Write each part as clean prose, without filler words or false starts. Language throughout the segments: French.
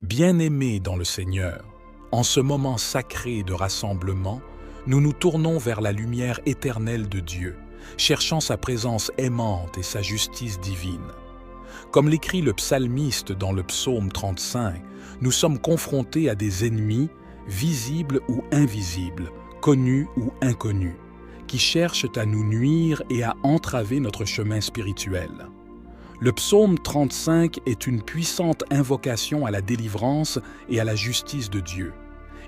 Bien-aimés dans le Seigneur, en ce moment sacré de rassemblement, nous nous tournons vers la lumière éternelle de Dieu, cherchant sa présence aimante et sa justice divine. Comme l'écrit le psalmiste dans le psaume 35, nous sommes confrontés à des ennemis, visibles ou invisibles, connus ou inconnus, qui cherchent à nous nuire et à entraver notre chemin spirituel. Le psaume 35 est une puissante invocation à la délivrance et à la justice de Dieu.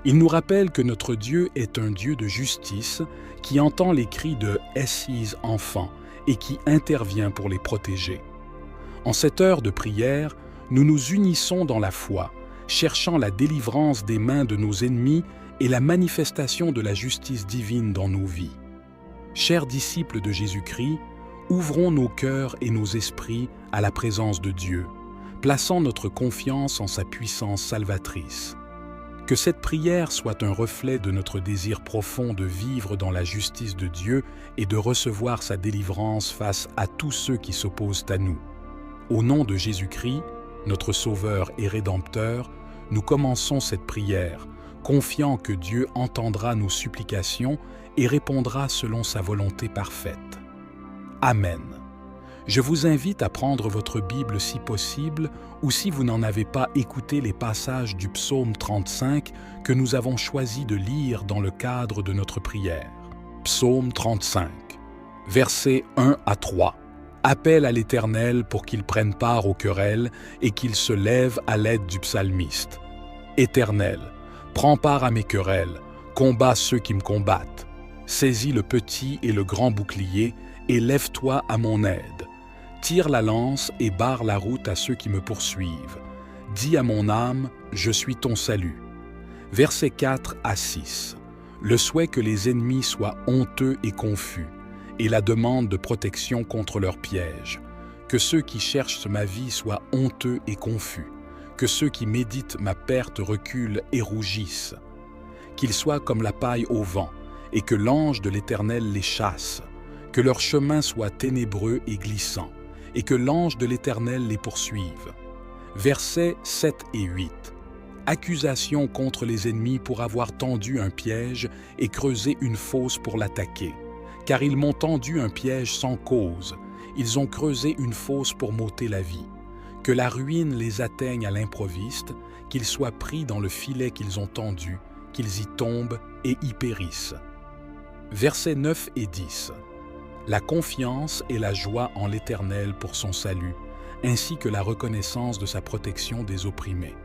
Il nous rappelle que notre Dieu est un Dieu de justice qui entend les cris de « Assises enfants » et qui intervient pour les protéger. En cette heure de prière, nous nous unissons dans la foi, cherchant la délivrance des mains de nos ennemis et la manifestation de la justice divine dans nos vies. Chers disciples de Jésus-Christ, ouvrons nos cœurs et nos esprits à la présence de Dieu, plaçant notre confiance en sa puissance salvatrice. Que cette prière soit un reflet de notre désir profond de vivre dans la justice de Dieu et de recevoir sa délivrance face à tous ceux qui s'opposent à nous. Au nom de Jésus-Christ, notre Sauveur et Rédempteur, nous commençons cette prière, confiant que Dieu entendra nos supplications et répondra selon sa volonté parfaite. Amen. Je vous invite à prendre votre Bible si possible, ou si vous n'en avez pas écouté les passages du psaume 35 que nous avons choisi de lire dans le cadre de notre prière. Psaume 35, versets 1 à 3. Appel à l'Éternel pour qu'il prenne part aux querelles et qu'il se lève à l'aide du psalmiste. Éternel, prends part à mes querelles, combats ceux qui me combattent. Saisis le petit et le grand bouclier et lève-toi à mon aide. Tire la lance et barre la route à ceux qui me poursuivent. Dis à mon âme, je suis ton salut. Versets 4 à 6. Le souhait que les ennemis soient honteux et confus, et la demande de protection contre leurs pièges. Que ceux qui cherchent ma vie soient honteux et confus. Que ceux qui méditent ma perte reculent et rougissent. Qu'ils soient comme la paille au vent, et que l'ange de l'Éternel les chasse. Que leur chemin soit ténébreux et glissant, et que l'ange de l'Éternel les poursuive. Versets 7 et 8. Accusation contre les ennemis pour avoir tendu un piège et creusé une fosse pour l'attaquer. Car ils m'ont tendu un piège sans cause, ils ont creusé une fosse pour m'ôter la vie. Que la ruine les atteigne à l'improviste, qu'ils soient pris dans le filet qu'ils ont tendu, qu'ils y tombent et y périssent. Versets 9 et 10. La confiance et la joie en l'Éternel pour son salut, ainsi que la reconnaissance de sa protection des opprimés.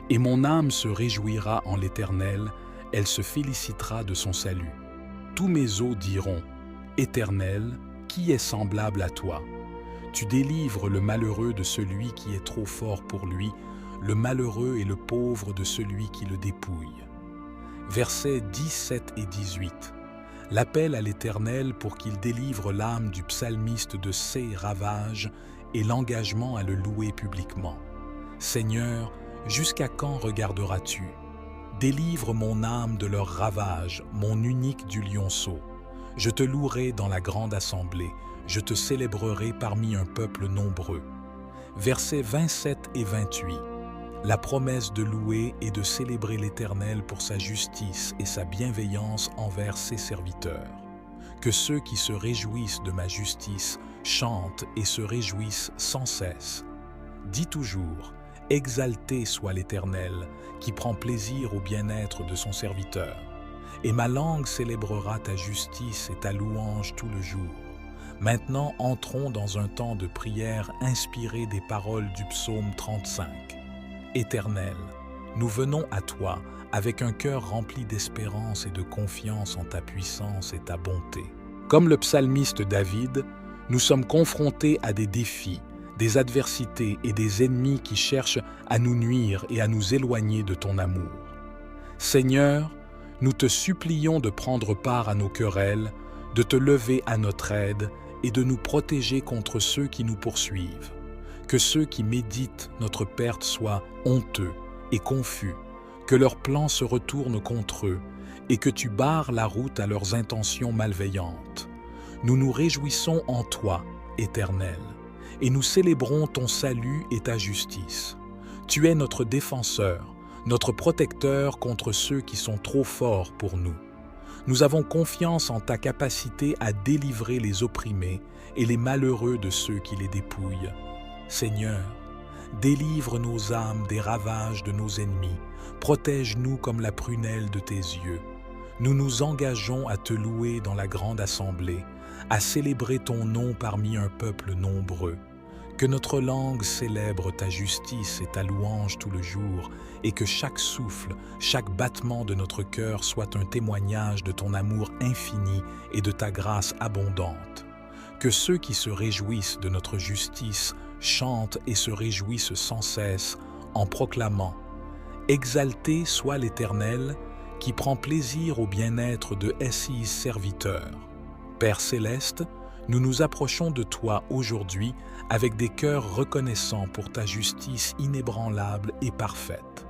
Et mon âme se réjouira en l'Éternel, elle se félicitera de son salut. Tous mes os diront, Éternel, qui est semblable à toi? Tu délivres le malheureux de celui qui est trop fort pour lui, le malheureux et le pauvre de celui qui le dépouille. Versets 17 et 18. L'appel à l'Éternel pour qu'il délivre l'âme du psalmiste de ses ravages et l'engagement à le louer publiquement. Seigneur, jusqu'à quand regarderas-tu? Délivre mon âme de leurs ravages, mon unique du lionceau. Je te louerai dans la grande assemblée, je te célébrerai parmi un peuple nombreux. Versets 27 et 28. La promesse de louer et de célébrer l'Éternel pour sa justice et sa bienveillance envers ses serviteurs. Que ceux qui se réjouissent de ma justice chantent et se réjouissent sans cesse. Dis toujours, exalté soit l'Éternel, qui prend plaisir au bien-être de son serviteur. Et ma langue célébrera ta justice et ta louange tout le jour. Maintenant entrons dans un temps de prière inspiré des paroles du psaume 35. Éternel, nous venons à toi avec un cœur rempli d'espérance et de confiance en ta puissance et ta bonté. Comme le psalmiste David, nous sommes confrontés à des défis, des adversités et des ennemis qui cherchent à nous nuire et à nous éloigner de ton amour. Seigneur, nous te supplions de prendre part à nos querelles, de te lever à notre aide et de nous protéger contre ceux qui nous poursuivent. Que ceux qui méditent notre perte soient honteux et confus, que leurs plans se retournent contre eux et que tu barres la route à leurs intentions malveillantes. Nous nous réjouissons en toi, Éternel, et nous célébrons ton salut et ta justice. Tu es notre défenseur, notre protecteur contre ceux qui sont trop forts pour nous. Nous avons confiance en ta capacité à délivrer les opprimés et les malheureux de ceux qui les dépouillent. Seigneur, délivre nos âmes des ravages de nos ennemis, protège-nous comme la prunelle de tes yeux. Nous nous engageons à te louer dans la grande assemblée, à célébrer ton nom parmi un peuple nombreux. Que notre langue célèbre ta justice et ta louange tout le jour, et que chaque souffle, chaque battement de notre cœur soit un témoignage de ton amour infini et de ta grâce abondante. Que ceux qui se réjouissent de notre justice chantent et se réjouissent sans cesse en proclamant « Exalté soit l'Éternel, qui prend plaisir au bien-être de ses serviteurs. » Père céleste, nous nous approchons de toi aujourd'hui avec des cœurs reconnaissants pour ta justice inébranlable et parfaite.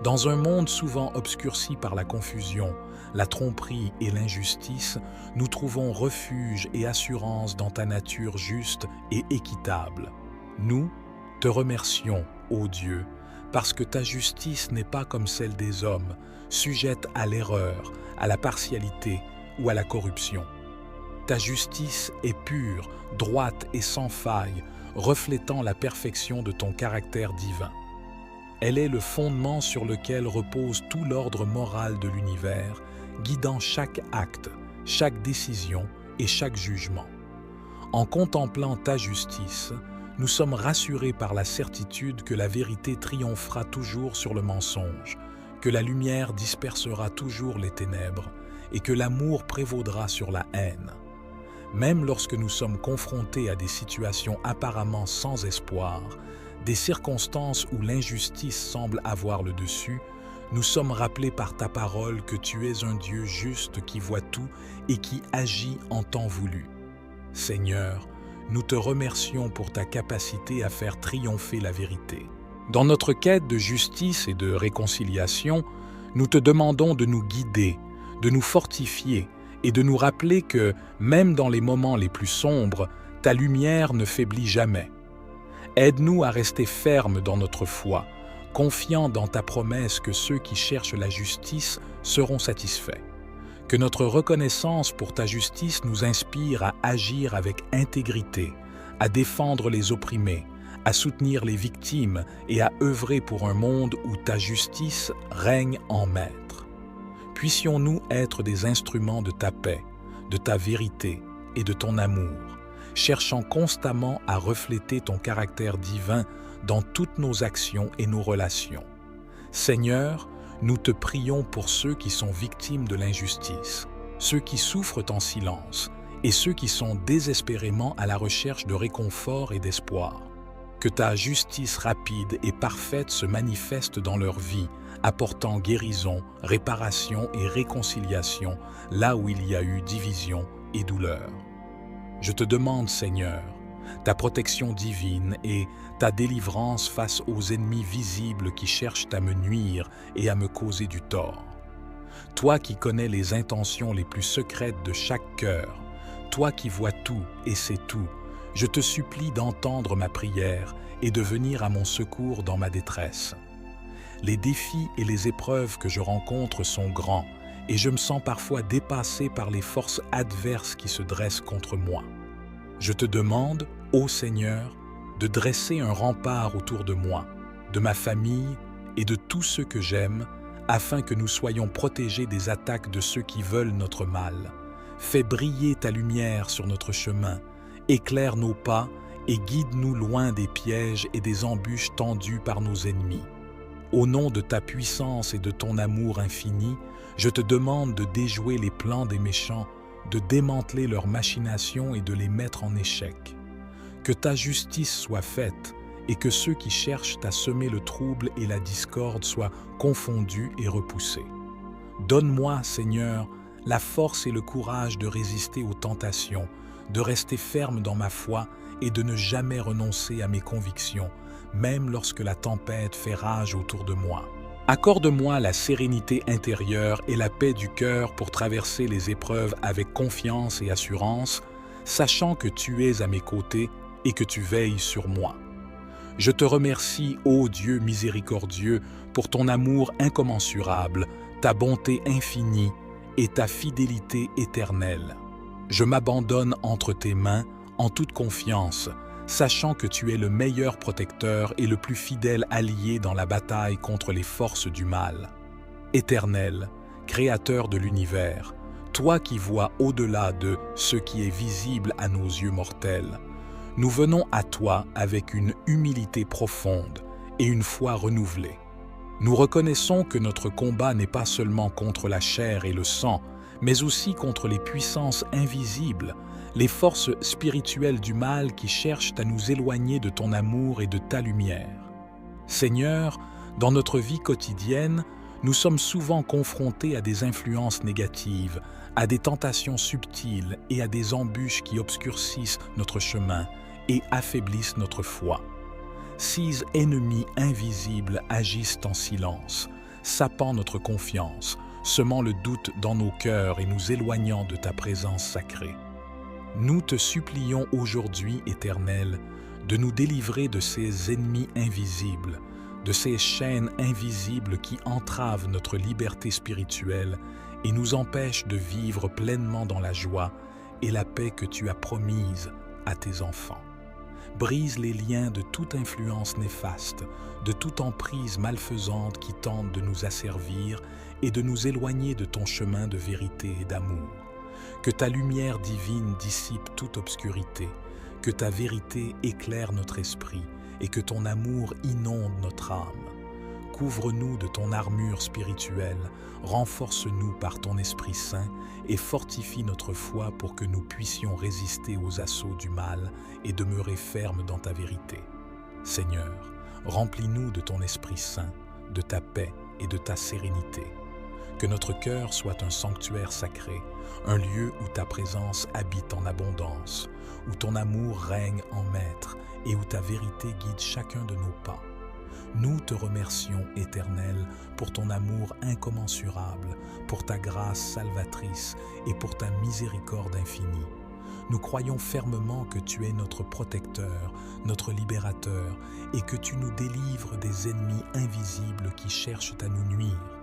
Dans un monde souvent obscurci par la confusion, la tromperie et l'injustice, nous trouvons refuge et assurance dans ta nature juste et équitable. Nous te remercions, ô Dieu, parce que ta justice n'est pas comme celle des hommes, sujette à l'erreur, à la partialité ou à la corruption. Ta justice est pure, droite et sans faille, reflétant la perfection de ton caractère divin. Elle est le fondement sur lequel repose tout l'ordre moral de l'univers, guidant chaque acte, chaque décision et chaque jugement. En contemplant ta justice, nous sommes rassurés par la certitude que la vérité triomphera toujours sur le mensonge, que la lumière dispersera toujours les ténèbres et que l'amour prévaudra sur la haine. Même lorsque nous sommes confrontés à des situations apparemment sans espoir, des circonstances où l'injustice semble avoir le dessus, nous sommes rappelés par ta parole que tu es un Dieu juste qui voit tout et qui agit en temps voulu. Seigneur, nous te remercions pour ta capacité à faire triompher la vérité. Dans notre quête de justice et de réconciliation, nous te demandons de nous guider, de nous fortifier et de nous rappeler que, même dans les moments les plus sombres, ta lumière ne faiblit jamais. Aide-nous à rester fermes dans notre foi, confiants dans ta promesse que ceux qui cherchent la justice seront satisfaits. Que notre reconnaissance pour ta justice nous inspire à agir avec intégrité, à défendre les opprimés, à soutenir les victimes et à œuvrer pour un monde où ta justice règne en maître. Puissions-nous être des instruments de ta paix, de ta vérité et de ton amour, cherchant constamment à refléter ton caractère divin dans toutes nos actions et nos relations. Seigneur, nous te prions pour ceux qui sont victimes de l'injustice, ceux qui souffrent en silence et ceux qui sont désespérément à la recherche de réconfort et d'espoir. Que ta justice rapide et parfaite se manifeste dans leur vie, apportant guérison, réparation et réconciliation là où il y a eu division et douleur. Je te demande, Seigneur, ta protection divine et ta délivrance face aux ennemis visibles qui cherchent à me nuire et à me causer du tort. Toi qui connais les intentions les plus secrètes de chaque cœur, toi qui vois tout et sais tout, je te supplie d'entendre ma prière et de venir à mon secours dans ma détresse. Les défis et les épreuves que je rencontre sont grands et je me sens parfois dépassé par les forces adverses qui se dressent contre moi. Je te demande, ô Seigneur, de dresser un rempart autour de moi, de ma famille et de tous ceux que j'aime, afin que nous soyons protégés des attaques de ceux qui veulent notre mal. Fais briller ta lumière sur notre chemin, éclaire nos pas et guide-nous loin des pièges et des embûches tendues par nos ennemis. Au nom de ta puissance et de ton amour infini, je te demande de déjouer les plans des méchants, de démanteler leurs machinations et de les mettre en échec. Que ta justice soit faite et que ceux qui cherchent à semer le trouble et la discorde soient confondus et repoussés. Donne-moi, Seigneur, la force et le courage de résister aux tentations, de rester ferme dans ma foi et de ne jamais renoncer à mes convictions, même lorsque la tempête fait rage autour de moi. Accorde-moi la sérénité intérieure et la paix du cœur pour traverser les épreuves avec confiance et assurance, sachant que tu es à mes côtés et que tu veilles sur moi. Je te remercie, ô Dieu miséricordieux, pour ton amour incommensurable, ta bonté infinie et ta fidélité éternelle. Je m'abandonne entre tes mains en toute confiance, sachant que tu es le meilleur protecteur et le plus fidèle allié dans la bataille contre les forces du mal. Éternel, Créateur de l'univers, toi qui vois au-delà de ce qui est visible à nos yeux mortels, nous venons à toi avec une humilité profonde et une foi renouvelée. Nous reconnaissons que notre combat n'est pas seulement contre la chair et le sang, mais aussi contre les puissances invisibles, les forces spirituelles du mal qui cherchent à nous éloigner de ton amour et de ta lumière. Seigneur, dans notre vie quotidienne, nous sommes souvent confrontés à des influences négatives, à des tentations subtiles et à des embûches qui obscurcissent notre chemin et affaiblissent notre foi. Six ennemis invisibles agissent en silence, sapant notre confiance, semant le doute dans nos cœurs et nous éloignant de ta présence sacrée. Nous te supplions aujourd'hui, Éternel, de nous délivrer de ces ennemis invisibles, de ces chaînes invisibles qui entravent notre liberté spirituelle et nous empêchent de vivre pleinement dans la joie et la paix que tu as promise à tes enfants. Brise les liens de toute influence néfaste, de toute emprise malfaisante qui tente de nous asservir et de nous éloigner de ton chemin de vérité et d'amour. Que ta lumière divine dissipe toute obscurité, que ta vérité éclaire notre esprit et que ton amour inonde notre âme. Couvre-nous de ton armure spirituelle, renforce-nous par ton Esprit Saint et fortifie notre foi pour que nous puissions résister aux assauts du mal et demeurer fermes dans ta vérité. Seigneur, remplis-nous de ton Esprit Saint, de ta paix et de ta sérénité. Que notre cœur soit un sanctuaire sacré, un lieu où ta présence habite en abondance, où ton amour règne en maître et où ta vérité guide chacun de nos pas. Nous te remercions, Éternel, pour ton amour incommensurable, pour ta grâce salvatrice et pour ta miséricorde infinie. Nous croyons fermement que tu es notre protecteur, notre libérateur, et que tu nous délivres des ennemis invisibles qui cherchent à nous nuire.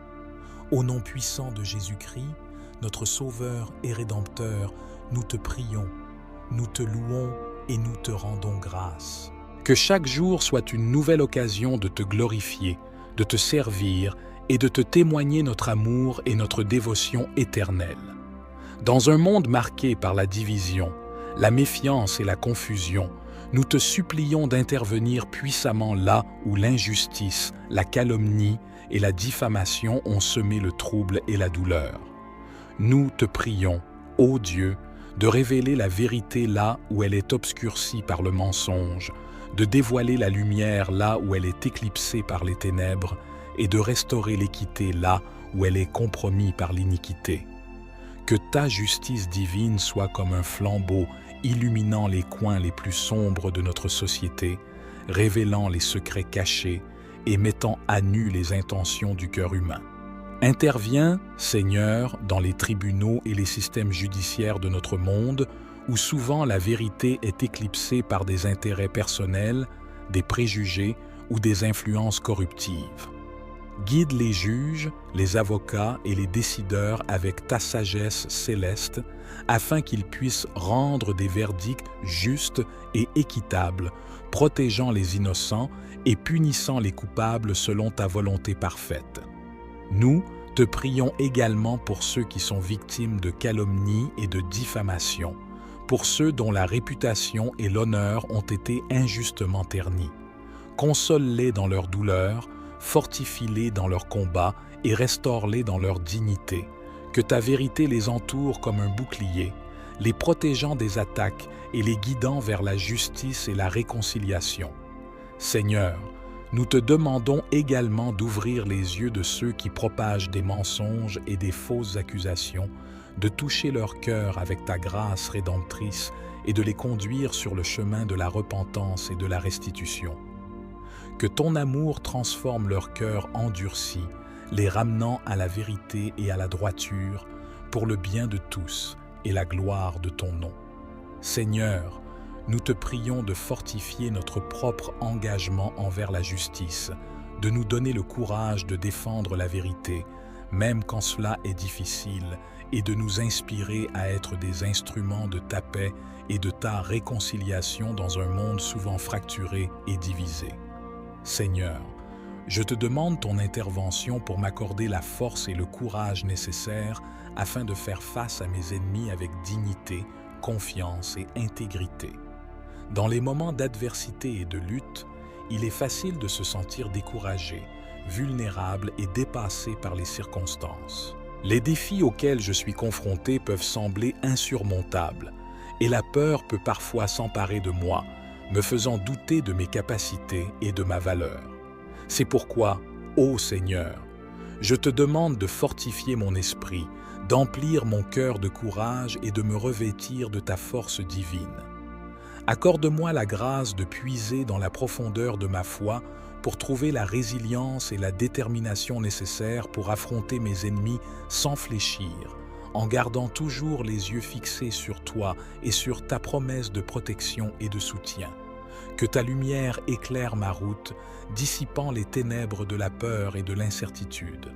Au nom puissant de Jésus-Christ, notre Sauveur et Rédempteur, nous te prions, nous te louons et nous te rendons grâce. Que chaque jour soit une nouvelle occasion de te glorifier, de te servir et de te témoigner notre amour et notre dévotion éternelle. Dans un monde marqué par la division, la méfiance et la confusion, nous te supplions d'intervenir puissamment là où l'injustice, la calomnie et la diffamation ont semé le trouble et la douleur. Nous te prions, ô Dieu, de révéler la vérité là où elle est obscurcie par le mensonge, de dévoiler la lumière là où elle est éclipsée par les ténèbres et de restaurer l'équité là où elle est compromise par l'iniquité. Que ta justice divine soit comme un flambeau illuminant les coins les plus sombres de notre société, révélant les secrets cachés et mettant à nu les intentions du cœur humain. Interviens, Seigneur, dans les tribunaux et les systèmes judiciaires de notre monde, où souvent la vérité est éclipsée par des intérêts personnels, des préjugés ou des influences corruptives. Guide les juges, les avocats et les décideurs avec ta sagesse céleste, afin qu'ils puissent rendre des verdicts justes et équitables, protégeant les innocents et punissant les coupables selon ta volonté parfaite. Nous te prions également pour ceux qui sont victimes de calomnie et de diffamation, pour ceux dont la réputation et l'honneur ont été injustement ternis. Console-les dans leur douleur, fortifie-les dans leur combat et restaure-les dans leur dignité. Que ta vérité les entoure comme un bouclier, les protégeant des attaques et les guidant vers la justice et la réconciliation. Seigneur, nous te demandons également d'ouvrir les yeux de ceux qui propagent des mensonges et des fausses accusations, de toucher leur cœur avec ta grâce rédemptrice et de les conduire sur le chemin de la repentance et de la restitution. Que ton amour transforme leur cœur endurci, les ramenant à la vérité et à la droiture, pour le bien de tous et la gloire de ton nom. Seigneur, nous te prions de fortifier notre propre engagement envers la justice, de nous donner le courage de défendre la vérité, même quand cela est difficile, et de nous inspirer à être des instruments de ta paix et de ta réconciliation dans un monde souvent fracturé et divisé. Seigneur, je te demande ton intervention pour m'accorder la force et le courage nécessaires afin de faire face à mes ennemis avec dignité, confiance et intégrité. Dans les moments d'adversité et de lutte, il est facile de se sentir découragé, vulnérable et dépassé par les circonstances. Les défis auxquels je suis confronté peuvent sembler insurmontables, et la peur peut parfois s'emparer de moi, me faisant douter de mes capacités et de ma valeur. C'est pourquoi, ô Seigneur, je te demande de fortifier mon esprit, d'emplir mon cœur de courage et de me revêtir de ta force divine. Accorde-moi la grâce de puiser dans la profondeur de ma foi pour trouver la résilience et la détermination nécessaires pour affronter mes ennemis sans fléchir, en gardant toujours les yeux fixés sur toi et sur ta promesse de protection et de soutien. Que ta lumière éclaire ma route, dissipant les ténèbres de la peur et de l'incertitude.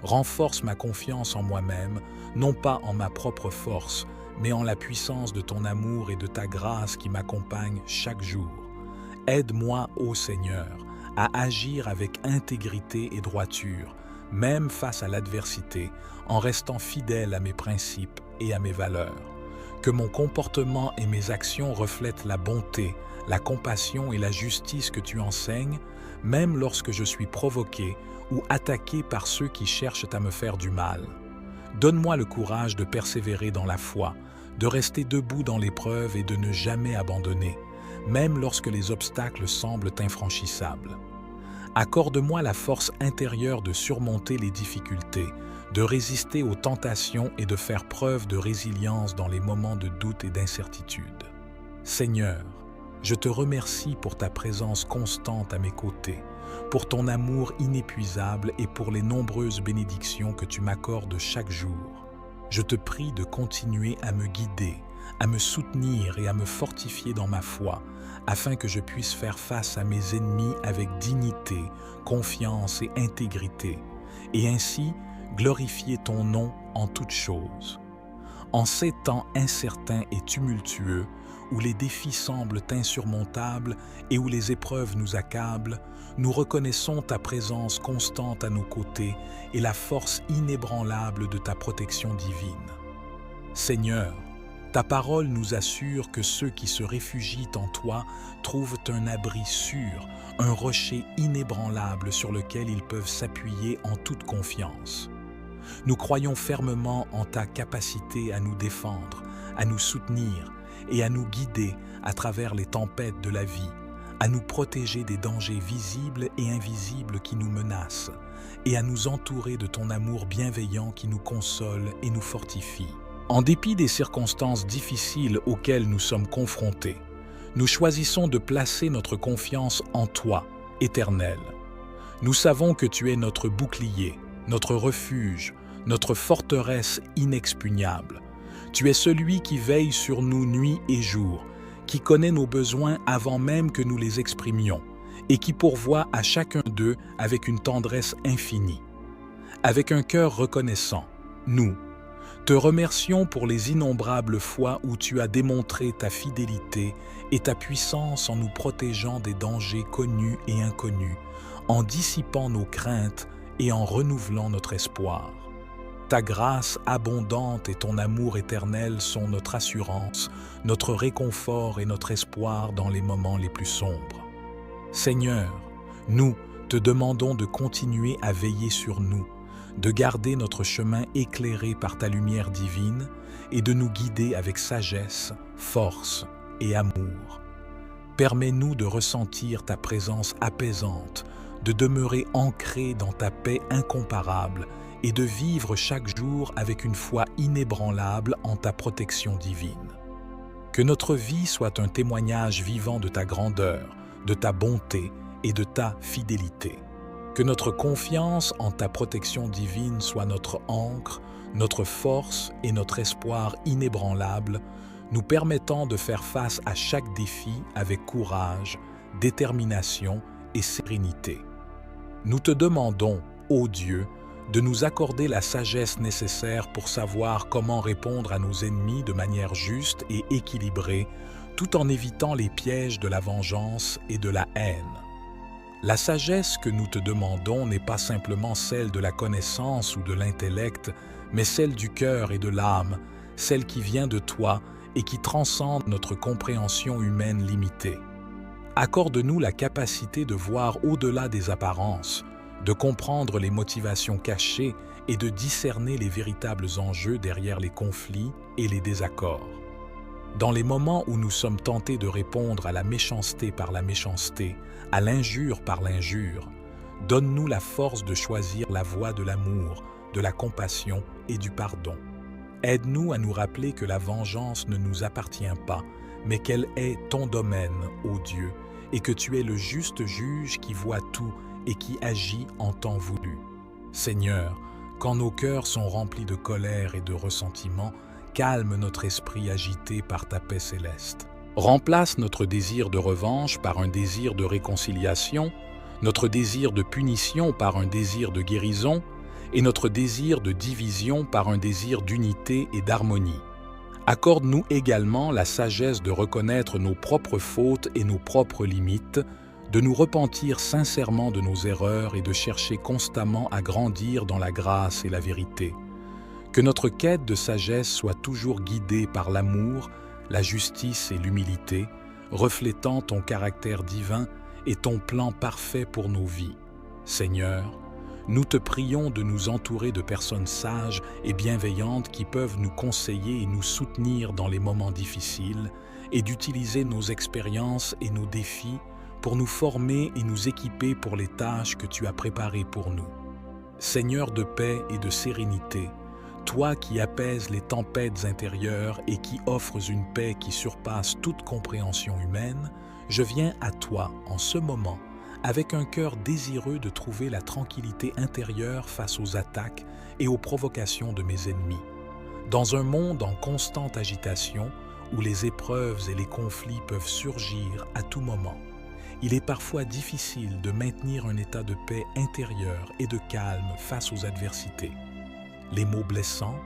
Renforce ma confiance en moi-même, non pas en ma propre force, mais en la puissance de ton amour et de ta grâce qui m'accompagne chaque jour. Aide-moi, ô Seigneur, à agir avec intégrité et droiture, même face à l'adversité, en restant fidèle à mes principes et à mes valeurs. Que mon comportement et mes actions reflètent la bonté, la compassion et la justice que tu enseignes, même lorsque je suis provoqué ou attaqué par ceux qui cherchent à me faire du mal. Donne-moi le courage de persévérer dans la foi, de rester debout dans l'épreuve et de ne jamais abandonner, même lorsque les obstacles semblent infranchissables. Accorde-moi la force intérieure de surmonter les difficultés, de résister aux tentations et de faire preuve de résilience dans les moments de doute et d'incertitude. Seigneur, je te remercie pour ta présence constante à mes côtés, pour ton amour inépuisable et pour les nombreuses bénédictions que tu m'accordes chaque jour. Je te prie de continuer à me guider, à me soutenir et à me fortifier dans ma foi, afin que je puisse faire face à mes ennemis avec dignité, confiance et intégrité, et ainsi glorifier ton nom en toutes choses. En ces temps incertains et tumultueux, où les défis semblent insurmontables et où les épreuves nous accablent, nous reconnaissons ta présence constante à nos côtés et la force inébranlable de ta protection divine. Seigneur, ta parole nous assure que ceux qui se réfugient en toi trouvent un abri sûr, un rocher inébranlable sur lequel ils peuvent s'appuyer en toute confiance. Nous croyons fermement en ta capacité à nous défendre, à nous soutenir et à nous guider à travers les tempêtes de la vie, à nous protéger des dangers visibles et invisibles qui nous menacent, et à nous entourer de ton amour bienveillant qui nous console et nous fortifie. En dépit des circonstances difficiles auxquelles nous sommes confrontés, nous choisissons de placer notre confiance en toi, Éternel. Nous savons que tu es notre bouclier, notre refuge, notre forteresse inexpugnable. Tu es celui qui veille sur nous nuit et jour, qui connaît nos besoins avant même que nous les exprimions, et qui pourvoit à chacun d'eux avec une tendresse infinie. Avec un cœur reconnaissant, nous te remercions pour les innombrables fois où tu as démontré ta fidélité et ta puissance en nous protégeant des dangers connus et inconnus, en dissipant nos craintes et en renouvelant notre espoir. Ta grâce abondante et ton amour éternel sont notre assurance, notre réconfort et notre espoir dans les moments les plus sombres. Seigneur, nous te demandons de continuer à veiller sur nous, de garder notre chemin éclairé par ta lumière divine et de nous guider avec sagesse, force et amour. Permets-nous de ressentir ta présence apaisante, de demeurer ancrés dans ta paix incomparable et de vivre chaque jour avec une foi inébranlable en ta protection divine. Que notre vie soit un témoignage vivant de ta grandeur, de ta bonté et de ta fidélité. Que notre confiance en ta protection divine soit notre ancre, notre force et notre espoir inébranlable, nous permettant de faire face à chaque défi avec courage, détermination et sérénité. Nous te demandons, ô Dieu, de nous accorder la sagesse nécessaire pour savoir comment répondre à nos ennemis de manière juste et équilibrée, tout en évitant les pièges de la vengeance et de la haine. La sagesse que nous te demandons n'est pas simplement celle de la connaissance ou de l'intellect, mais celle du cœur et de l'âme, celle qui vient de toi et qui transcende notre compréhension humaine limitée. Accorde-nous la capacité de voir au-delà des apparences, de comprendre les motivations cachées et de discerner les véritables enjeux derrière les conflits et les désaccords. Dans les moments où nous sommes tentés de répondre à la méchanceté par la méchanceté, à l'injure par l'injure, donne-nous la force de choisir la voie de l'amour, de la compassion et du pardon. Aide-nous à nous rappeler que la vengeance ne nous appartient pas, mais qu'elle est ton domaine, ô Dieu, et que tu es le juste juge qui voit tout et qui agit en temps voulu. Seigneur, quand nos cœurs sont remplis de colère et de ressentiment, calme notre esprit agité par ta paix céleste. Remplace notre désir de revanche par un désir de réconciliation, notre désir de punition par un désir de guérison et notre désir de division par un désir d'unité et d'harmonie. Accorde-nous également la sagesse de reconnaître nos propres fautes et nos propres limites, de nous repentir sincèrement de nos erreurs et de chercher constamment à grandir dans la grâce et la vérité. Que notre quête de sagesse soit toujours guidée par l'amour, la justice et l'humilité, reflétant ton caractère divin et ton plan parfait pour nos vies. Seigneur, nous te prions de nous entourer de personnes sages et bienveillantes qui peuvent nous conseiller et nous soutenir dans les moments difficiles et d'utiliser nos expériences et nos défis pour nous former et nous équiper pour les tâches que tu as préparées pour nous. Seigneur de paix et de sérénité, toi qui apaises les tempêtes intérieures et qui offres une paix qui surpasse toute compréhension humaine, je viens à toi en ce moment avec un cœur désireux de trouver la tranquillité intérieure face aux attaques et aux provocations de mes ennemis. Dans un monde en constante agitation, où les épreuves et les conflits peuvent surgir à tout moment, il est parfois difficile de maintenir un état de paix intérieure et de calme face aux adversités. Les mots blessants,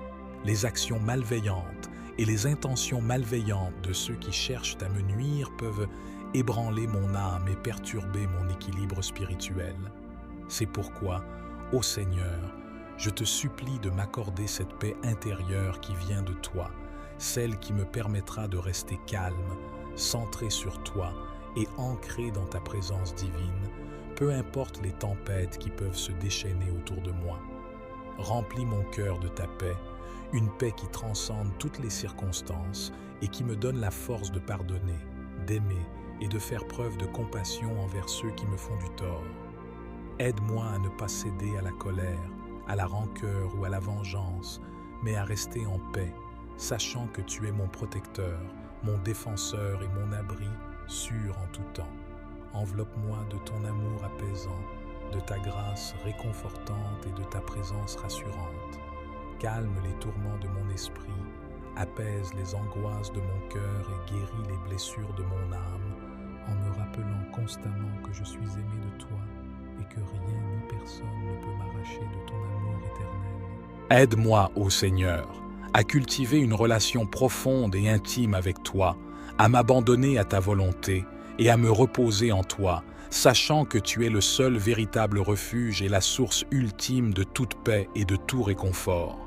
les actions malveillantes et les intentions malveillantes de ceux qui cherchent à me nuire peuvent ébranler mon âme et perturber mon équilibre spirituel. C'est pourquoi, ô Seigneur, je te supplie de m'accorder cette paix intérieure qui vient de toi, celle qui me permettra de rester calme, centré sur toi et ancré dans ta présence divine, peu importe les tempêtes qui peuvent se déchaîner autour de moi. Remplis mon cœur de ta paix, une paix qui transcende toutes les circonstances et qui me donne la force de pardonner, d'aimer et de faire preuve de compassion envers ceux qui me font du tort. Aide-moi à ne pas céder à la colère, à la rancœur ou à la vengeance, mais à rester en paix, sachant que tu es mon protecteur, mon défenseur et mon abri, sûr en tout temps. Enveloppe-moi de ton amour apaisant, de ta grâce réconfortante et de ta présence rassurante. Calme les tourments de mon esprit, apaise les angoisses de mon cœur et guéris les blessures de mon âme, en me rappelant constamment que je suis aimé de toi et que rien ni personne ne peut m'arracher de ton amour éternel. Aide-moi, ô Seigneur, à cultiver une relation profonde et intime avec toi, à m'abandonner à ta volonté et à me reposer en toi, sachant que tu es le seul véritable refuge et la source ultime de toute paix et de tout réconfort.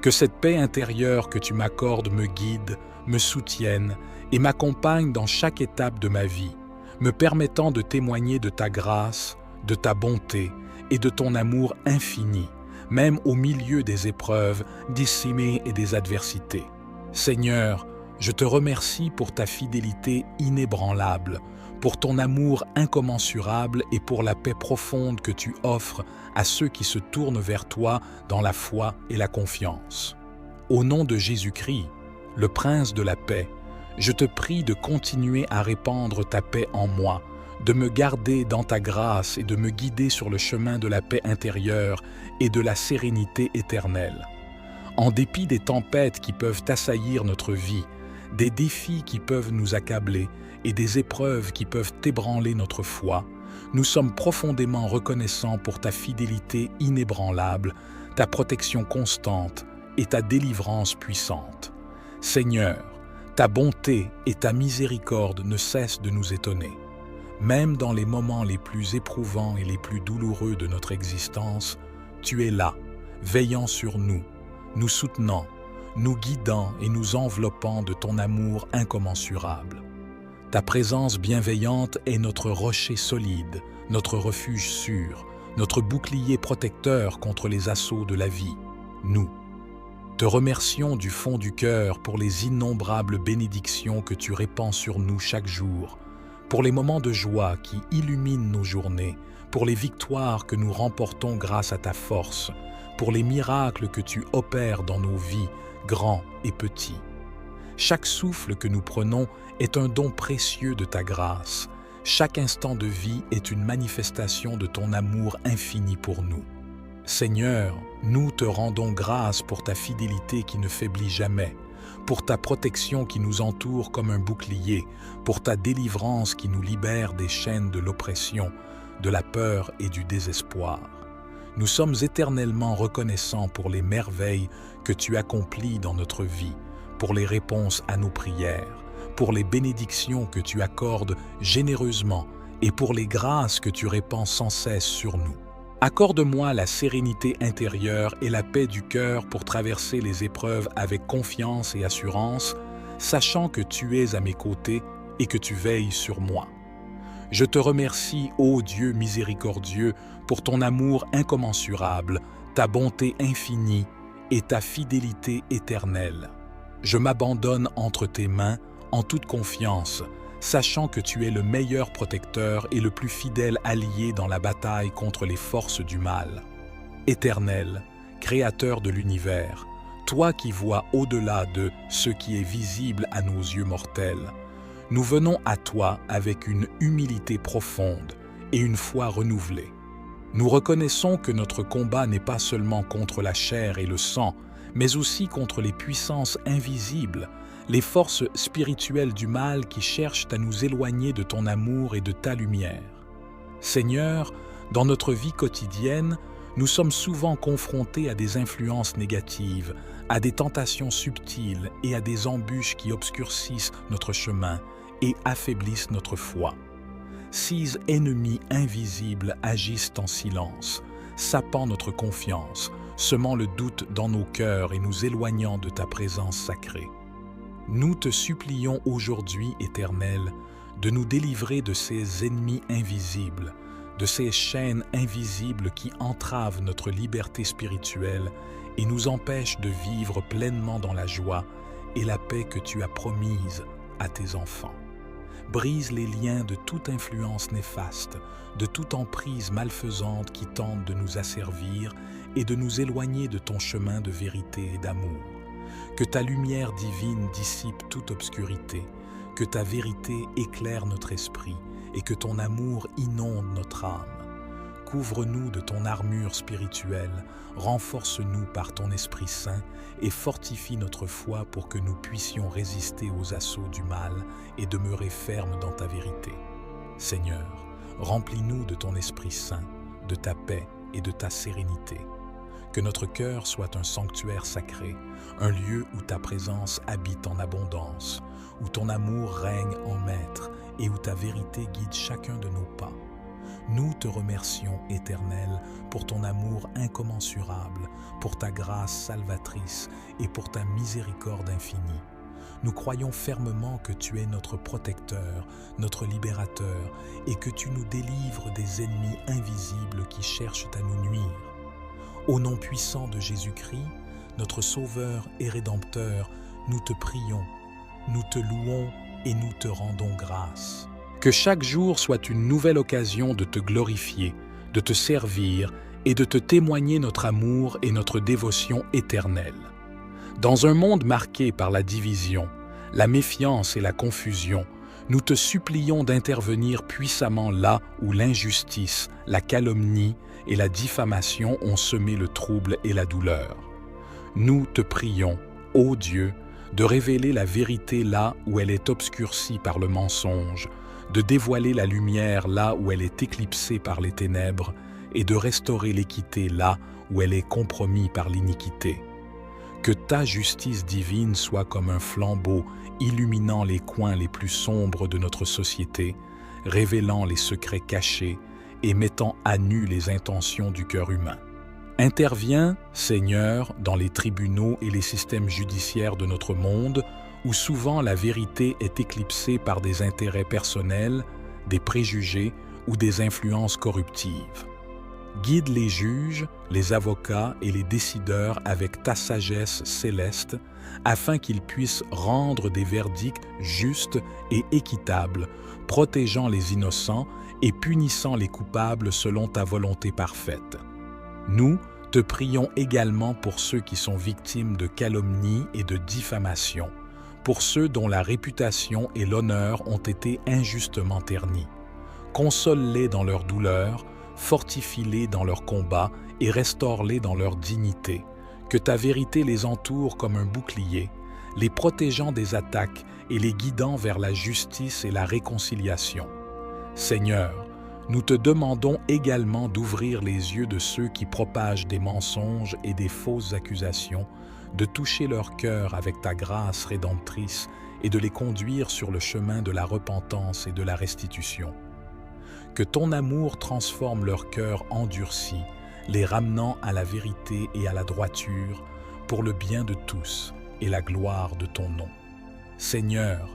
Que cette paix intérieure que tu m'accordes me guide, me soutienne et m'accompagne dans chaque étape de ma vie, me permettant de témoigner de ta grâce, de ta bonté et de ton amour infini, même au milieu des épreuves, dissimées et des adversités. Seigneur, je te remercie pour ta fidélité inébranlable, pour ton amour incommensurable et pour la paix profonde que tu offres à ceux qui se tournent vers toi dans la foi et la confiance. Au nom de Jésus-Christ, le Prince de la paix, je te prie de continuer à répandre ta paix en moi, de me garder dans ta grâce et de me guider sur le chemin de la paix intérieure et de la sérénité éternelle. En dépit des tempêtes qui peuvent assaillir notre vie, des défis qui peuvent nous accabler et des épreuves qui peuvent ébranler notre foi, nous sommes profondément reconnaissants pour ta fidélité inébranlable, ta protection constante et ta délivrance puissante. Seigneur, ta bonté et ta miséricorde ne cessent de nous étonner. Même dans les moments les plus éprouvants et les plus douloureux de notre existence, tu es là, veillant sur nous, nous soutenant, nous guidant et nous enveloppant de ton amour incommensurable. Ta présence bienveillante est notre rocher solide, notre refuge sûr, notre bouclier protecteur contre les assauts de la vie. Nous te remercions du fond du cœur pour les innombrables bénédictions que tu répands sur nous chaque jour, pour les moments de joie qui illuminent nos journées, pour les victoires que nous remportons grâce à ta force, pour les miracles que tu opères dans nos vies, grands et petits. Chaque souffle que nous prenons est un don précieux de ta grâce. Chaque instant de vie est une manifestation de ton amour infini pour nous. Seigneur, nous te rendons grâce pour ta fidélité qui ne faiblit jamais, pour ta protection qui nous entoure comme un bouclier, pour ta délivrance qui nous libère des chaînes de l'oppression, de la peur et du désespoir. Nous sommes éternellement reconnaissants pour les merveilles que tu accomplis dans notre vie, pour les réponses à nos prières, pour les bénédictions que tu accordes généreusement et pour les grâces que tu répands sans cesse sur nous. Accorde-moi la sérénité intérieure et la paix du cœur pour traverser les épreuves avec confiance et assurance, sachant que tu es à mes côtés et que tu veilles sur moi. Je te remercie, ô Dieu miséricordieux, pour ton amour incommensurable, ta bonté infinie et ta fidélité éternelle. Je m'abandonne entre tes mains en toute confiance, sachant que tu es le meilleur protecteur et le plus fidèle allié dans la bataille contre les forces du mal. Éternel, Créateur de l'univers, toi qui vois au-delà de ce qui est visible à nos yeux mortels, nous venons à toi avec une humilité profonde et une foi renouvelée. Nous reconnaissons que notre combat n'est pas seulement contre la chair et le sang, mais aussi contre les puissances invisibles, les forces spirituelles du mal qui cherchent à nous éloigner de ton amour et de ta lumière. Seigneur, dans notre vie quotidienne, nous sommes souvent confrontés à des influences négatives, à des tentations subtiles et à des embûches qui obscurcissent notre chemin et affaiblissent notre foi. Six ennemis invisibles agissent en silence, sapant notre confiance, semant le doute dans nos cœurs et nous éloignant de ta présence sacrée. Nous te supplions aujourd'hui, Éternel, de nous délivrer de ces ennemis invisibles, de ces chaînes invisibles qui entravent notre liberté spirituelle et nous empêchent de vivre pleinement dans la joie et la paix que tu as promise à tes enfants. Brise les liens de toute influence néfaste, de toute emprise malfaisante qui tente de nous asservir et de nous éloigner de ton chemin de vérité et d'amour. Que ta lumière divine dissipe toute obscurité, que ta vérité éclaire notre esprit et que ton amour inonde notre âme. Couvre-nous de ton armure spirituelle, renforce-nous par ton Esprit Saint et fortifie notre foi pour que nous puissions résister aux assauts du mal et demeurer fermes dans ta vérité. Seigneur, remplis-nous de ton Esprit Saint, de ta paix et de ta sérénité. Que notre cœur soit un sanctuaire sacré, un lieu où ta présence habite en abondance, où ton amour règne en maître et où ta vérité guide chacun de nos pas. Nous te remercions, Éternel, pour ton amour incommensurable, pour ta grâce salvatrice et pour ta miséricorde infinie. Nous croyons fermement que tu es notre protecteur, notre libérateur, et que tu nous délivres des ennemis invisibles qui cherchent à nous nuire. Au nom puissant de Jésus-Christ, notre Sauveur et Rédempteur, nous te prions, nous te louons et nous te rendons grâce. Que chaque jour soit une nouvelle occasion de te glorifier, de te servir et de te témoigner notre amour et notre dévotion éternelle. Dans un monde marqué par la division, la méfiance et la confusion, nous te supplions d'intervenir puissamment là où l'injustice, la calomnie et la diffamation ont semé le trouble et la douleur. Nous te prions, ô Dieu, de révéler la vérité là où elle est obscurcie par le mensonge, de dévoiler la lumière là où elle est éclipsée par les ténèbres, et de restaurer l'équité là où elle est compromise par l'iniquité. Que ta justice divine soit comme un flambeau illuminant les coins les plus sombres de notre société, révélant les secrets cachés et mettant à nu les intentions du cœur humain. Interviens, Seigneur, dans les tribunaux et les systèmes judiciaires de notre monde, où souvent la vérité est éclipsée par des intérêts personnels, des préjugés ou des influences corruptives. Guide les juges, les avocats et les décideurs avec ta sagesse céleste, afin qu'ils puissent rendre des verdicts justes et équitables, protégeant les innocents et punissant les coupables selon ta volonté parfaite. Nous te prions également pour ceux qui sont victimes de calomnie et de diffamation, pour ceux dont la réputation et l'honneur ont été injustement ternis. Console-les dans leur douleur, fortifie-les dans leur combat et restaure-les dans leur dignité. Que ta vérité les entoure comme un bouclier, les protégeant des attaques et les guidant vers la justice et la réconciliation. Seigneur, nous te demandons également d'ouvrir les yeux de ceux qui propagent des mensonges et des fausses accusations, de toucher leur cœur avec ta grâce rédemptrice et de les conduire sur le chemin de la repentance et de la restitution. Que ton amour transforme leur cœur endurci, les ramenant à la vérité et à la droiture, pour le bien de tous et la gloire de ton nom. Seigneur,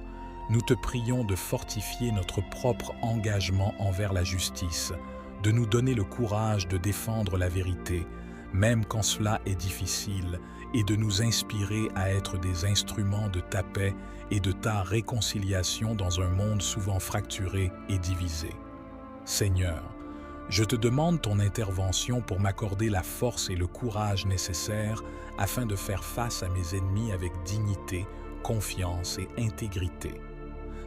nous te prions de fortifier notre propre engagement envers la justice, de nous donner le courage de défendre la vérité, même quand cela est difficile, et de nous inspirer à être des instruments de ta paix et de ta réconciliation dans un monde souvent fracturé et divisé. Seigneur, je te demande ton intervention pour m'accorder la force et le courage nécessaires afin de faire face à mes ennemis avec dignité, confiance et intégrité.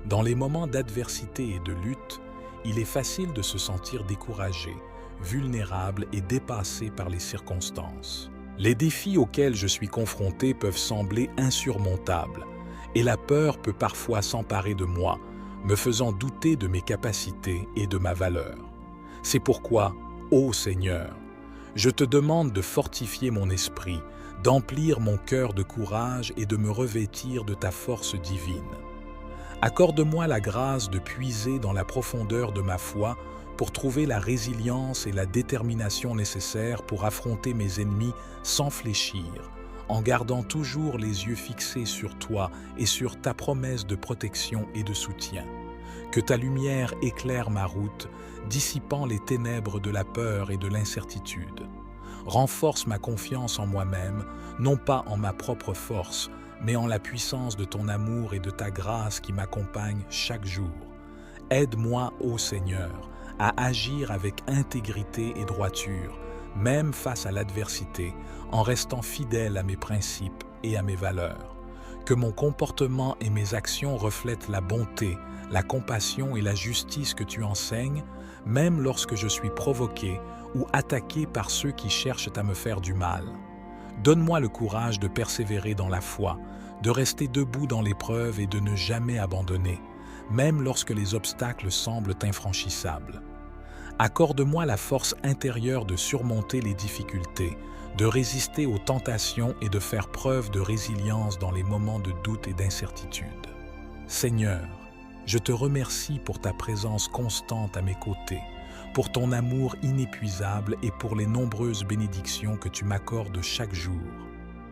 Dans les moments d'adversité et de lutte, il est facile de se sentir découragé, vulnérable et dépassé par les circonstances. Les défis auxquels je suis confronté peuvent sembler insurmontables, et la peur peut parfois s'emparer de moi, me faisant douter de mes capacités et de ma valeur. C'est pourquoi, ô Seigneur, je te demande de fortifier mon esprit, d'emplir mon cœur de courage et de me revêtir de ta force divine. Accorde-moi la grâce de puiser dans la profondeur de ma foi pour trouver la résilience et la détermination nécessaires pour affronter mes ennemis sans fléchir, en gardant toujours les yeux fixés sur toi et sur ta promesse de protection et de soutien. Que ta lumière éclaire ma route, dissipant les ténèbres de la peur et de l'incertitude. Renforce ma confiance en moi-même, non pas en ma propre force, mais en la puissance de ton amour et de ta grâce qui m'accompagne chaque jour. Aide-moi, ô Seigneur, à agir avec intégrité et droiture, même face à l'adversité, en restant fidèle à mes principes et à mes valeurs. Que mon comportement et mes actions reflètent la bonté, la compassion et la justice que tu enseignes, même lorsque je suis provoqué ou attaqué par ceux qui cherchent à me faire du mal. Donne-moi le courage de persévérer dans la foi, de rester debout dans l'épreuve et de ne jamais abandonner, même lorsque les obstacles semblent infranchissables. Accorde-moi la force intérieure de surmonter les difficultés, de résister aux tentations et de faire preuve de résilience dans les moments de doute et d'incertitude. Seigneur, je te remercie pour ta présence constante à mes côtés, pour ton amour inépuisable et pour les nombreuses bénédictions que tu m'accordes chaque jour.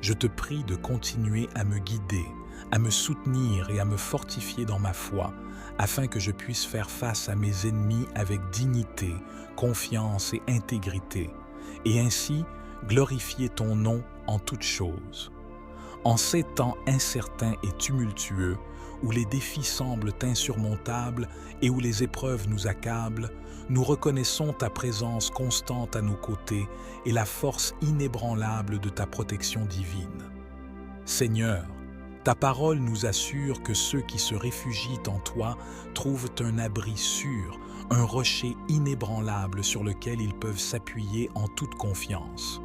Je te prie de continuer à me guider, à me soutenir et à me fortifier dans ma foi, afin que je puisse faire face à mes ennemis avec dignité, confiance et intégrité, et ainsi glorifier ton nom en toutes choses. En ces temps incertains et tumultueux, où les défis semblent insurmontables et où les épreuves nous accablent, nous reconnaissons ta présence constante à nos côtés et la force inébranlable de ta protection divine. Seigneur, ta parole nous assure que ceux qui se réfugient en toi trouvent un abri sûr, un rocher inébranlable sur lequel ils peuvent s'appuyer en toute confiance.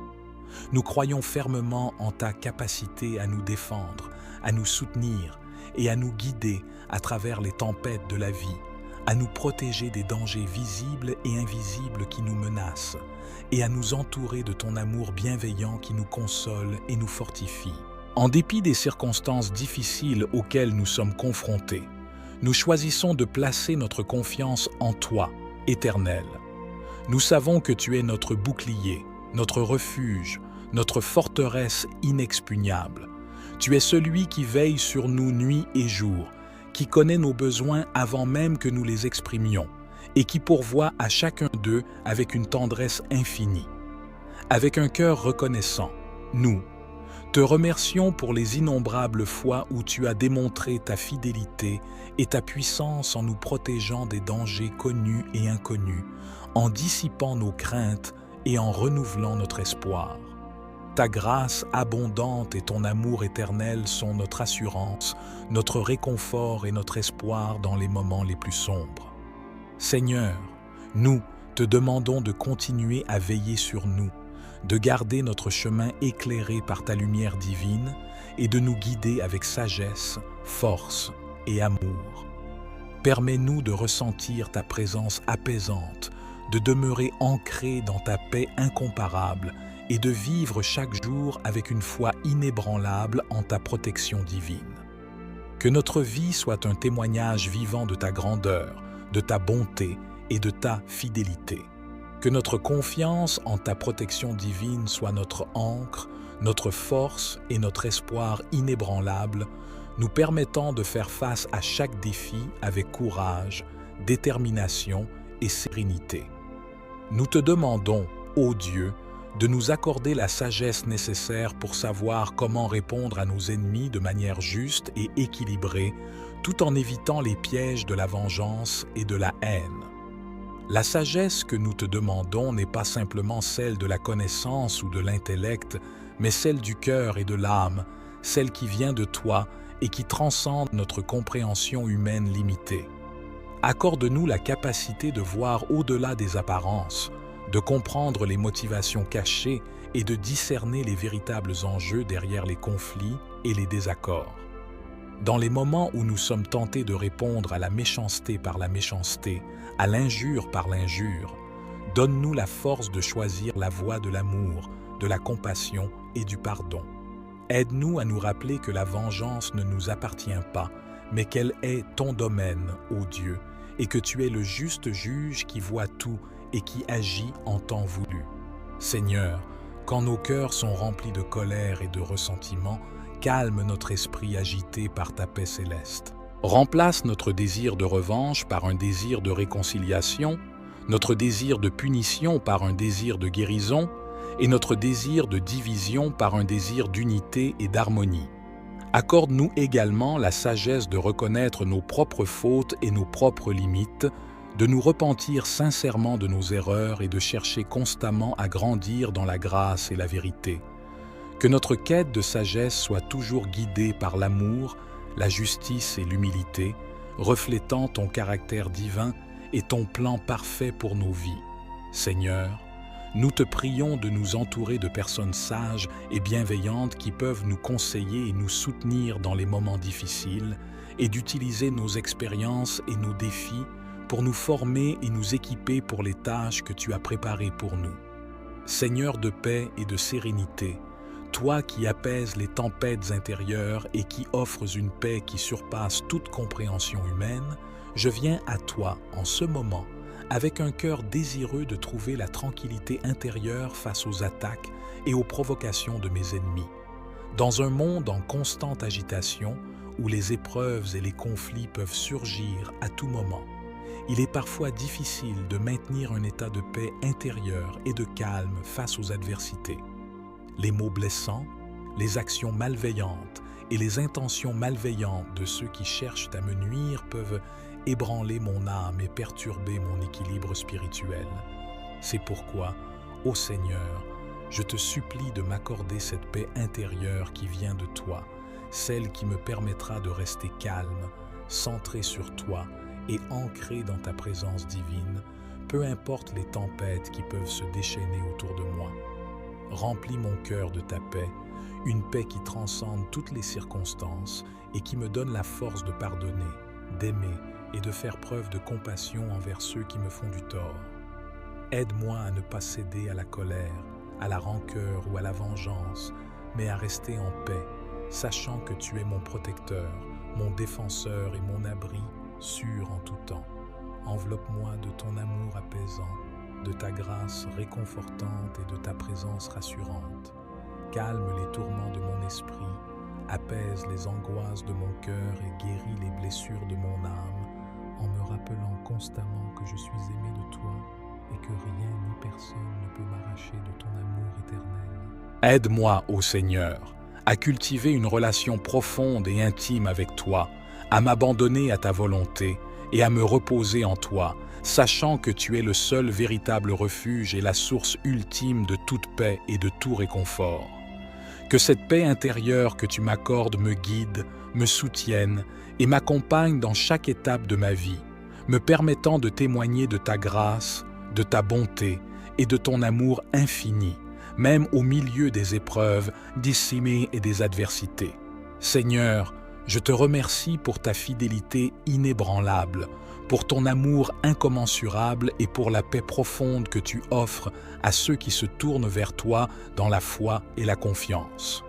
Nous croyons fermement en ta capacité à nous défendre, à nous soutenir et à nous guider à travers les tempêtes de la vie, à nous protéger des dangers visibles et invisibles qui nous menacent, et à nous entourer de ton amour bienveillant qui nous console et nous fortifie. En dépit des circonstances difficiles auxquelles nous sommes confrontés, nous choisissons de placer notre confiance en toi, Éternel. Nous savons que tu es notre bouclier, notre refuge, notre forteresse inexpugnable. Tu es celui qui veille sur nous nuit et jour, qui connaît nos besoins avant même que nous les exprimions, et qui pourvoit à chacun d'eux avec une tendresse infinie. Avec un cœur reconnaissant, nous te remercions pour les innombrables fois où tu as démontré ta fidélité et ta puissance en nous protégeant des dangers connus et inconnus, en dissipant nos craintes et en renouvelant notre espoir. Ta grâce abondante et ton amour éternel sont notre assurance, notre réconfort et notre espoir dans les moments les plus sombres. Seigneur, nous te demandons de continuer à veiller sur nous, de garder notre chemin éclairé par ta lumière divine et de nous guider avec sagesse, force et amour. Permets-nous de ressentir ta présence apaisante, de demeurer ancrés dans ta paix incomparable et de vivre chaque jour avec une foi inébranlable en ta protection divine. Que notre vie soit un témoignage vivant de ta grandeur, de ta bonté et de ta fidélité. Que notre confiance en ta protection divine soit notre ancre, notre force et notre espoir inébranlable, nous permettant de faire face à chaque défi avec courage, détermination et sérénité. Nous te demandons, ô Dieu, de nous accorder la sagesse nécessaire pour savoir comment répondre à nos ennemis de manière juste et équilibrée, tout en évitant les pièges de la vengeance et de la haine. La sagesse que nous te demandons n'est pas simplement celle de la connaissance ou de l'intellect, mais celle du cœur et de l'âme, celle qui vient de toi et qui transcende notre compréhension humaine limitée. Accorde-nous la capacité de voir au-delà des apparences, de comprendre les motivations cachées et de discerner les véritables enjeux derrière les conflits et les désaccords. Dans les moments où nous sommes tentés de répondre à la méchanceté par la méchanceté, à l'injure par l'injure, donne-nous la force de choisir la voie de l'amour, de la compassion et du pardon. Aide-nous à nous rappeler que la vengeance ne nous appartient pas, mais qu'elle est ton domaine, ô Dieu, et que tu es le juste juge qui voit tout et qui agit en temps voulu. Seigneur, quand nos cœurs sont remplis de colère et de ressentiment, calme notre esprit agité par ta paix céleste. Remplace notre désir de revanche par un désir de réconciliation, notre désir de punition par un désir de guérison et notre désir de division par un désir d'unité et d'harmonie. Accorde-nous également la sagesse de reconnaître nos propres fautes et nos propres limites, de nous repentir sincèrement de nos erreurs et de chercher constamment à grandir dans la grâce et la vérité. Que notre quête de sagesse soit toujours guidée par l'amour, la justice et l'humilité, reflétant ton caractère divin et ton plan parfait pour nos vies. Seigneur, nous te prions de nous entourer de personnes sages et bienveillantes qui peuvent nous conseiller et nous soutenir dans les moments difficiles et d'utiliser nos expériences et nos défis pour nous former et nous équiper pour les tâches que tu as préparées pour nous. Seigneur de paix et de sérénité, toi qui apaises les tempêtes intérieures et qui offres une paix qui surpasse toute compréhension humaine, je viens à toi en ce moment avec un cœur désireux de trouver la tranquillité intérieure face aux attaques et aux provocations de mes ennemis. Dans un monde en constante agitation, où les épreuves et les conflits peuvent surgir à tout moment, il est parfois difficile de maintenir un état de paix intérieure et de calme face aux adversités. Les mots blessants, les actions malveillantes et les intentions malveillantes de ceux qui cherchent à me nuire peuvent ébranler mon âme et perturber mon équilibre spirituel. C'est pourquoi, ô Seigneur, je te supplie de m'accorder cette paix intérieure qui vient de toi, celle qui me permettra de rester calme, centré sur toi et ancré dans ta présence divine, peu importe les tempêtes qui peuvent se déchaîner autour de moi. Remplis mon cœur de ta paix, une paix qui transcende toutes les circonstances et qui me donne la force de pardonner, d'aimer et de faire preuve de compassion envers ceux qui me font du tort. Aide-moi à ne pas céder à la colère, à la rancœur ou à la vengeance, mais à rester en paix, sachant que tu es mon protecteur, mon défenseur et mon abri, sûr en tout temps. Enveloppe-moi de ton amour apaisant, de ta grâce réconfortante et de ta présence rassurante. Calme les tourments de mon esprit, apaise les angoisses de mon cœur et guéris les blessures de mon âme, en me rappelant constamment que je suis aimé de toi et que rien ni personne ne peut m'arracher de ton amour éternel. Aide-moi, ô Seigneur, à cultiver une relation profonde et intime avec toi, à m'abandonner à ta volonté et à me reposer en toi, sachant que tu es le seul véritable refuge et la source ultime de toute paix et de tout réconfort. Que cette paix intérieure que tu m'accordes me guide, me soutienne et m'accompagne dans chaque étape de ma vie, me permettant de témoigner de ta grâce, de ta bonté et de ton amour infini, même au milieu des épreuves, dissimées et des adversités. Seigneur, je te remercie pour ta fidélité inébranlable, pour ton amour incommensurable et pour la paix profonde que tu offres à ceux qui se tournent vers toi dans la foi et la confiance.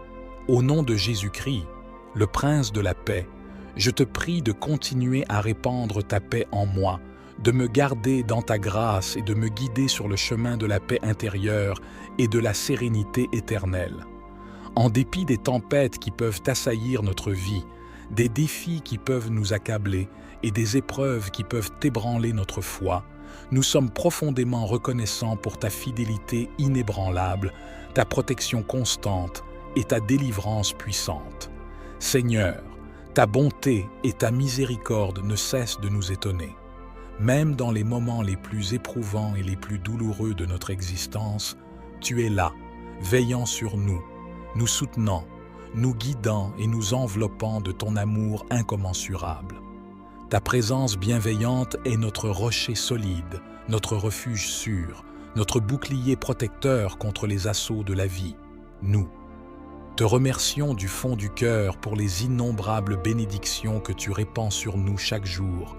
Au nom de Jésus-Christ, le Prince de la paix, je te prie de continuer à répandre ta paix en moi, de me garder dans ta grâce et de me guider sur le chemin de la paix intérieure et de la sérénité éternelle. En dépit des tempêtes qui peuvent assaillir notre vie, des défis qui peuvent nous accabler et des épreuves qui peuvent ébranler notre foi, nous sommes profondément reconnaissants pour ta fidélité inébranlable, ta protection constante et ta délivrance puissante. Seigneur, ta bonté et ta miséricorde ne cessent de nous étonner. Même dans les moments les plus éprouvants et les plus douloureux de notre existence, tu es là, veillant sur nous, nous soutenant, nous guidant et nous enveloppant de ton amour incommensurable. Ta présence bienveillante est notre rocher solide, notre refuge sûr, notre bouclier protecteur contre les assauts de la vie. Nous te remercions du fond du cœur pour les innombrables bénédictions que tu répands sur nous chaque jour,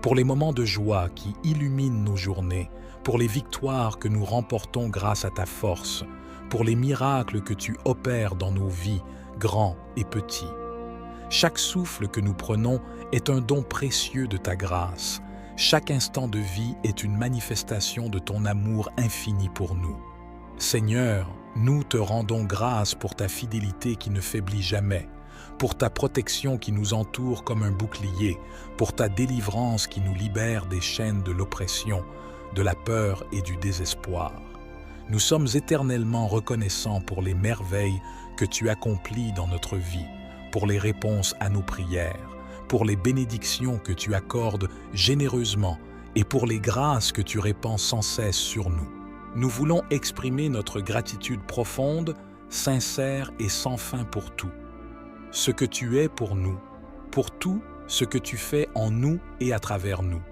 pour les moments de joie qui illuminent nos journées, pour les victoires que nous remportons grâce à ta force, pour les miracles que tu opères dans nos vies, grands et petits. Chaque souffle que nous prenons est un don précieux de ta grâce. Chaque instant de vie est une manifestation de ton amour infini pour nous. Seigneur, nous te rendons grâce pour ta fidélité qui ne faiblit jamais, pour ta protection qui nous entoure comme un bouclier, pour ta délivrance qui nous libère des chaînes de l'oppression, de la peur et du désespoir. Nous sommes éternellement reconnaissants pour les merveilles que tu accomplis dans notre vie, pour les réponses à nos prières, pour les bénédictions que tu accordes généreusement et pour les grâces que tu répands sans cesse sur nous. Nous voulons exprimer notre gratitude profonde, sincère et sans fin pour tout. Ce que tu es pour nous, pour tout ce que tu fais en nous et à travers nous.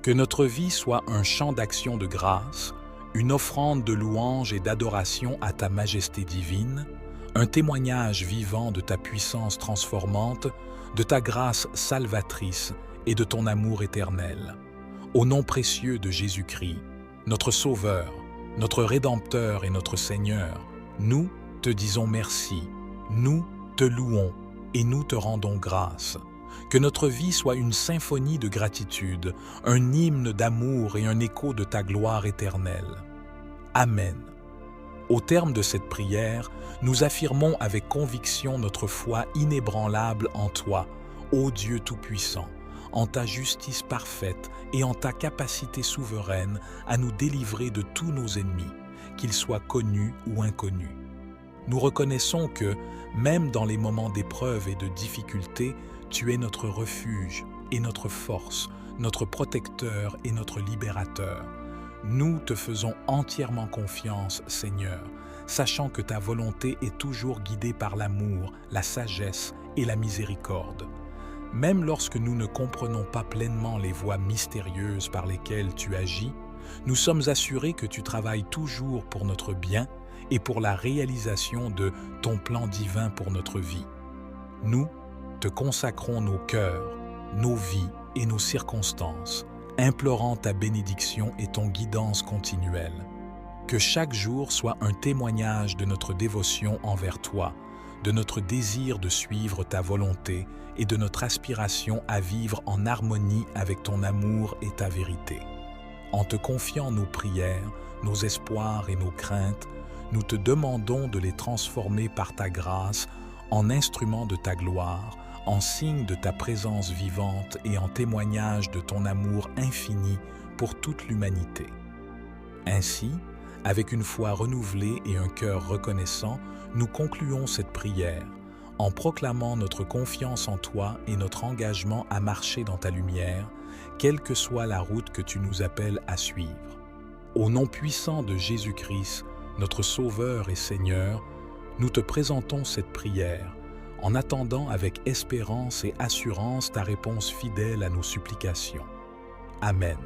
Que notre vie soit un chant d'action de grâce, une offrande de louange et d'adoration à ta majesté divine, un témoignage vivant de ta puissance transformante, de ta grâce salvatrice et de ton amour éternel. Au nom précieux de Jésus-Christ, notre Sauveur, notre Rédempteur et notre Seigneur, nous te disons merci, nous te louons et nous te rendons grâce. Que notre vie soit une symphonie de gratitude, un hymne d'amour et un écho de ta gloire éternelle. Amen. Au terme de cette prière, nous affirmons avec conviction notre foi inébranlable en toi, ô Dieu Tout-Puissant, en ta justice parfaite et en ta capacité souveraine à nous délivrer de tous nos ennemis, qu'ils soient connus ou inconnus. Nous reconnaissons que, même dans les moments d'épreuve et de difficulté, tu es notre refuge et notre force, notre protecteur et notre libérateur. Nous te faisons entièrement confiance, Seigneur, sachant que ta volonté est toujours guidée par l'amour, la sagesse et la miséricorde. Même lorsque nous ne comprenons pas pleinement les voies mystérieuses par lesquelles tu agis, nous sommes assurés que tu travailles toujours pour notre bien et pour la réalisation de ton plan divin pour notre vie. Nous te consacrons nos cœurs, nos vies et nos circonstances, implorant ta bénédiction et ton guidance continuelle. Que chaque jour soit un témoignage de notre dévotion envers toi, de notre désir de suivre ta volonté et de notre aspiration à vivre en harmonie avec ton amour et ta vérité. En te confiant nos prières, nos espoirs et nos craintes, nous te demandons de les transformer par ta grâce en instruments de ta gloire, en signe de ta présence vivante et en témoignage de ton amour infini pour toute l'humanité. Ainsi, avec une foi renouvelée et un cœur reconnaissant, nous concluons cette prière en proclamant notre confiance en toi et notre engagement à marcher dans ta lumière, quelle que soit la route que tu nous appelles à suivre. Au nom puissant de Jésus-Christ, notre Sauveur et Seigneur, nous te présentons cette prière, en attendant avec espérance et assurance ta réponse fidèle à nos supplications. Amen.